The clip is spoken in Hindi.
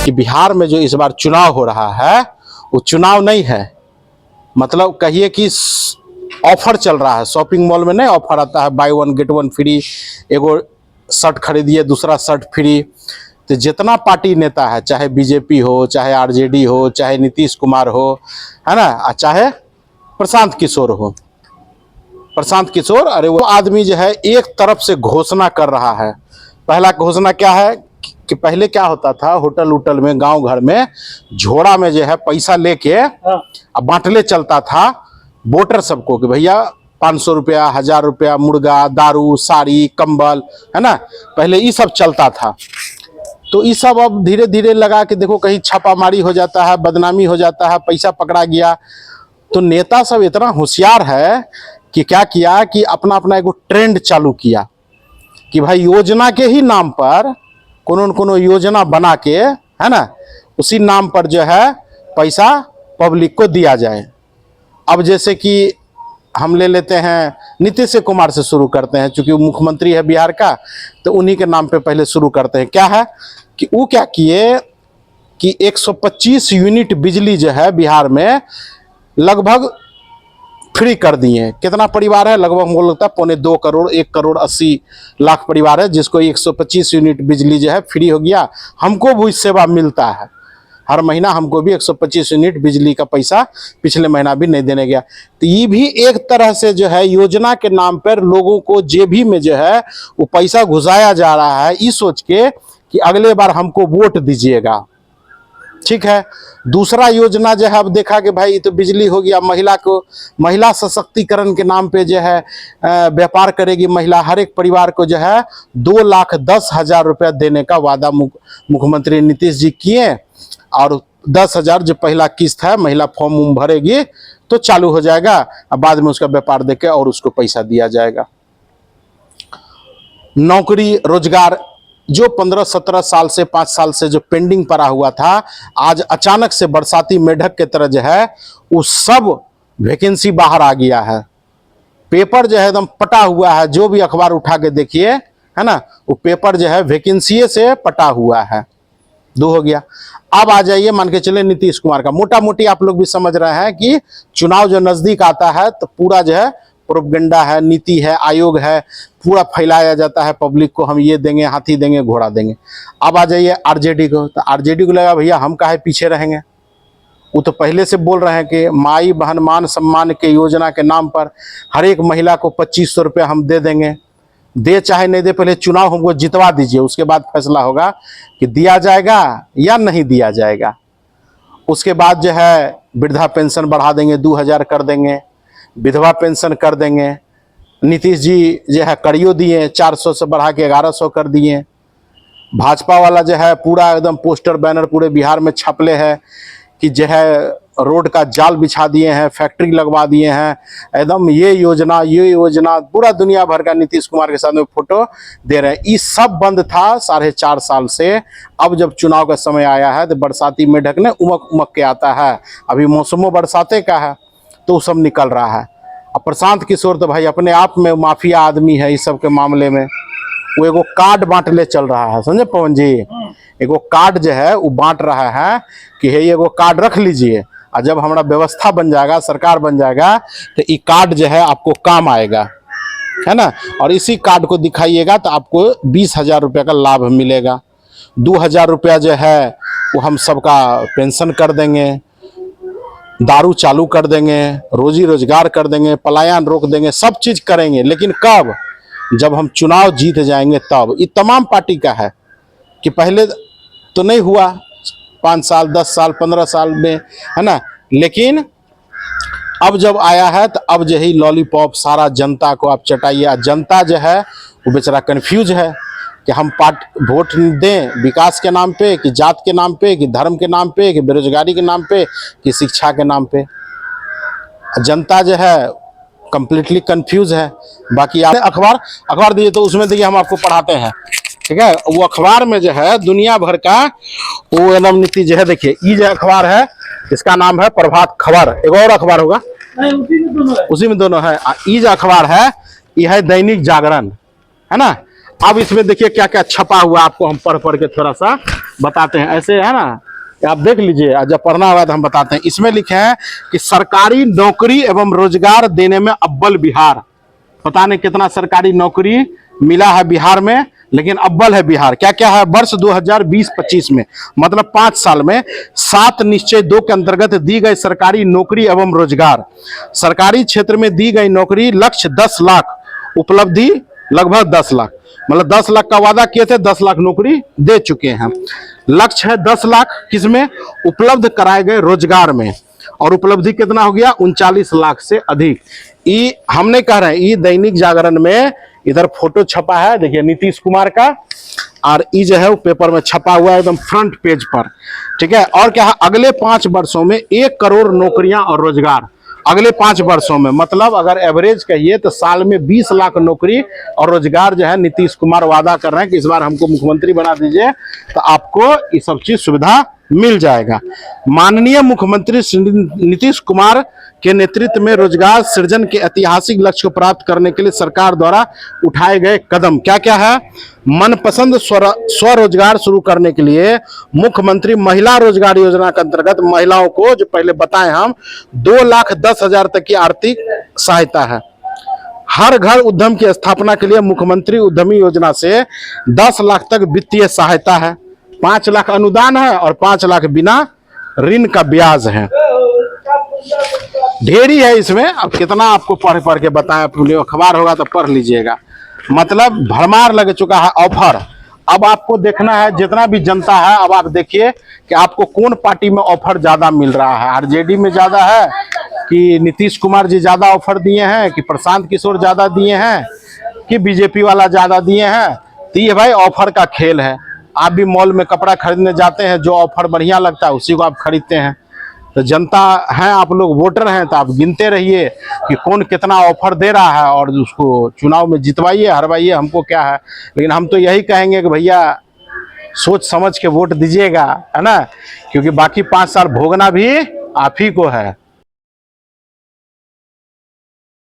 कि बिहार में जो इस बार चुनाव हो रहा है वो चुनाव नहीं है, मतलब कहिए कि ऑफर चल रहा है। शॉपिंग मॉल में नहीं ऑफर आता है, by one get one free, एगो शर्ट खरीदिए दूसरा शर्ट फ्री। तो जितना पार्टी नेता है, चाहे बीजेपी हो, चाहे आरजेडी हो, चाहे नीतीश कुमार हो, है ना, चाहे प्रशांत किशोर हो, प्रशांत किशोर, अरे वो आदमी जो है एक तरफ से घोषणा कर रहा है। पहला घोषणा क्या है कि पहले क्या होता था, होटल उटल में, गांव घर में झोड़ा में जो है पैसा लेके अब बांटले चलता था वोटर सबको कि भैया 500 रुपया, 1000 रुपया, मुर्गा, दारू, साड़ी, कंबल, है ना, पहले ये सब चलता था। तो ये सब अब धीरे धीरे लगा कि देखो कहीं छापामारी हो जाता है, बदनामी हो जाता है, पैसा पकड़ा गया। तो नेता सब इतना होशियार है कि क्या किया कि अपना अपना एगो ट्रेंड चालू किया कि भाई योजना के ही नाम पर कोनो योजना बना के, है ना, उसी नाम पर जो है पैसा पब्लिक को दिया जाए। अब जैसे कि हम ले लेते हैं नीतीश कुमार से शुरू करते हैं, चूंकि वो मुख्यमंत्री है बिहार का, तो उन्हीं के नाम पे पहले शुरू करते हैं। क्या है कि वो क्या किए कि 125 यूनिट बिजली जो है बिहार में लगभग फ्री कर दिए। कितना परिवार है, लगभग हमको लगता है 2.25 करोड़, 1,80,00,000 परिवार है जिसको 125 यूनिट बिजली जो है फ्री हो गया। हमको भी सेवा मिलता है, हर महीना हमको भी 125 यूनिट बिजली का पैसा पिछले महीना भी नहीं देने गया। तो ये भी एक तरह से जो है योजना के नाम पर लोगों को जेबी में जो है वो पैसा घुसाया जा रहा है, ये सोच के कि अगले बार हमको वोट दीजिएगा। ठीक है। दूसरा योजना जो है अब देखा कि भाई तो बिजली हो गया, महिला को, महिला सशक्तिकरण के नाम पे जो है व्यापार करेगी महिला। हर एक परिवार को जो है 2,10,000 रुपया देने का वादा मुख्यमंत्री नीतीश जी किए, और 10,000 जो पहला किस्त है, महिला फॉर्म भरेगी तो चालू हो जाएगा, अब बाद में उसका व्यापार देके और उसको पैसा दिया जाएगा। नौकरी रोजगार जो 15-17 साल से 5 साल से जो पेंडिंग पड़ा हुआ था, आज अचानक से बरसाती मेढक के तरह जो है वो सब वैकेंसी बाहर आ गया है। पेपर जो है एकदम पटा हुआ है, जो भी अखबार उठा के देखिए, है ना, वो पेपर जो है वैकेंसी से पटा हुआ है। 2 हो गया। अब आ जाइए, मान के चले नीतीश कुमार का। मोटा मोटी आप लोग भी समझ रहे हैं कि चुनाव जो नजदीक आता है तो पूरा जो है प्रोपेगेंडा है, नीति है, आयोग है, पूरा फैलाया जाता है पब्लिक को, हम ये देंगे, हाथी देंगे, घोड़ा देंगे। अब आ जाइए आरजेडी को, तो आरजेडी को लगा भैया हम काहे पीछे रहेंगे। वो तो पहले से बोल रहे हैं कि माई बहन मान सम्मान के योजना के नाम पर हर एक महिला को 2500 रुपया हम दे देंगे। दे चाहे नहीं दे, पहले चुनाव हमको जितवा दीजिए, उसके बाद फैसला होगा कि दिया जाएगा या नहीं दिया जाएगा। उसके बाद जो है वृद्धा पेंशन बढ़ा देंगे, 2,000 कर देंगे, विधवा पेंशन कर देंगे। नीतीश जी जो है करियो दिए, 400 से बढ़ा के 1100 कर दिए। भाजपा वाला जो है पूरा एकदम पोस्टर बैनर पूरे बिहार में छपले है कि जो है रोड का जाल बिछा दिए हैं, फैक्ट्री लगवा दिए हैं, एकदम ये योजना पूरा दुनिया भर का नीतीश कुमार के साथ में फोटो दे रहे हैं। ये सब बंद था 4.5 साल से। अब जब चुनाव का समय आया है तो बरसाती मेढक ने उमक के आता है। अभी मौसमों बरसाते का है तो वो सब निकल रहा है। अब प्रशांत किशोर तो भाई अपने आप में माफिया आदमी है इस सब के मामले में। वो एगो कार्ड बांटले चल रहा है, समझे पवन जी, एगो कार्ड जो है वो बांट रहा है कि हे एगो कार्ड रख लीजिए, और जब हमारा व्यवस्था बन जाएगा, सरकार बन जाएगा, तो ये कार्ड जो है आपको काम आएगा, है ना। और इसी कार्ड को दिखाइएगा तो आपको 20,000 रुपये का लाभ मिलेगा। 2,000 रुपया जो है वो हम सबका पेंशन कर देंगे, दारू चालू कर देंगे, रोजी रोजगार कर देंगे, पलायन रोक देंगे, सब चीज करेंगे। लेकिन कब? जब हम चुनाव जीत जाएंगे तब। ये तमाम पार्टी का है कि पहले तो नहीं हुआ 5 साल, 10 साल, 15 साल में, है ना। लेकिन अब जब आया है तो अब जो है लॉलीपॉप सारा जनता को आप चटाइए। जनता जो है वो बेचारा कन्फ्यूज है कि हम वोट दें विकास के नाम पे, कि जात के नाम पे, कि धर्म के नाम पे, कि बेरोजगारी के नाम पे, कि शिक्षा के नाम पे। जनता जो है कंप्लीटली कंफ्यूज है। बाकी आप अखबार दीजिए तो उसमें देखिए हम आपको पढ़ाते हैं, ठीक है। वो अखबार में जो है दुनिया भर का वो एकदम नीति जो है, देखिए ये जो अखबार है इसका नाम है प्रभात खबर। एक और अखबार होगा उसी में दोनों है। ये जो अखबार है ये है दैनिक जागरण, है ना। अब इसमें देखिए क्या क्या छपा हुआ, आपको हम पढ़ के थोड़ा सा बताते हैं, ऐसे है ना, आप देख लीजिए, जब पढ़ना होगा तो हम बताते हैं। इसमें लिखे हैं कि सरकारी नौकरी एवं रोजगार देने में अव्वल बिहार। पता नहीं कितना सरकारी नौकरी मिला है बिहार में, लेकिन अव्वल है बिहार। क्या क्या है? वर्ष 2020-25 में, मतलब 5 साल में 7 निश्चय 2 के अंतर्गत दी गई सरकारी नौकरी एवं रोजगार। सरकारी क्षेत्र में दी गई नौकरी लक्ष्य 10 लाख, उपलब्धि लगभग 10 लाख, मतलब 10 लाख का वादा किए थे, 10 लाख नौकरी दे चुके हैं। लक्ष्य है 10 लाख, किसमें? उपलब्ध कराए गए रोजगार में, और उपलब्धि कितना हो गया? 39 लाख से अधिक। ये हमने कह रहे हैं, ये दैनिक जागरण में इधर फोटो छपा है, देखिए नीतीश कुमार का, और ये जो है वो पेपर में छपा हुआ है एकदम फ्रंट पेज पर, ठीक है। और क्या है? अगले 5 वर्षों में 1 करोड़ नौकरियां और रोजगार, अगले 5 वर्षों में, मतलब अगर एवरेज कहिए तो साल में 20 लाख नौकरी और रोजगार जो है नीतीश कुमार वादा कर रहे हैं कि इस बार हमको मुख्यमंत्री बना दीजिए तो आपको ये सब चीज सुविधा मिल जाएगा। माननीय मुख्यमंत्री श्री नीतीश कुमार के नेतृत्व में रोजगार सृजन के ऐतिहासिक लक्ष्य को प्राप्त करने के लिए सरकार द्वारा उठाए गए कदम क्या क्या है? मनपसंद स्वरोजगार शुरू करने के लिए मुख्यमंत्री महिला रोजगार योजना के अंतर्गत महिलाओं को, जो पहले बताए हम, 2,10,000 तक की आर्थिक सहायता है। हर घर उद्यम की स्थापना के लिए मुख्यमंत्री उद्यमी योजना से 10 लाख तक वित्तीय सहायता है। 5 लाख अनुदान है और 5 लाख बिना ऋण का ब्याज है। ढेरी है इसमें, अब कितना आपको पढ़ पढ़ के बताएं, अखबार होगा तो पढ़ लीजिएगा। मतलब भरमार लग चुका है ऑफर। अब आपको देखना है, जितना भी जनता है, अब आप देखिए कि आपको कौन पार्टी में ऑफर ज्यादा मिल रहा है। आरजेडी में ज्यादा है कि नीतीश कुमार जी ज्यादा ऑफर दिए हैं, कि प्रशांत किशोर ज्यादा दिए हैं, कि बीजेपी वाला ज्यादा दिए हैं। तो ये भाई ऑफर का खेल है। आप भी मॉल में कपड़ा खरीदने जाते हैं, जो ऑफर बढ़िया लगता है उसी को आप खरीदते हैं। तो जनता है, आप लोग वोटर हैं, तो आप गिनते रहिए कि कौन कितना ऑफर दे रहा है और उसको चुनाव में जितवाइए, हरवाइए, हमको क्या है। लेकिन हम तो यही कहेंगे कि भैया सोच समझ के वोट दीजिएगा, है ना, क्योंकि बाकी 5 साल भोगना भी आप ही को है।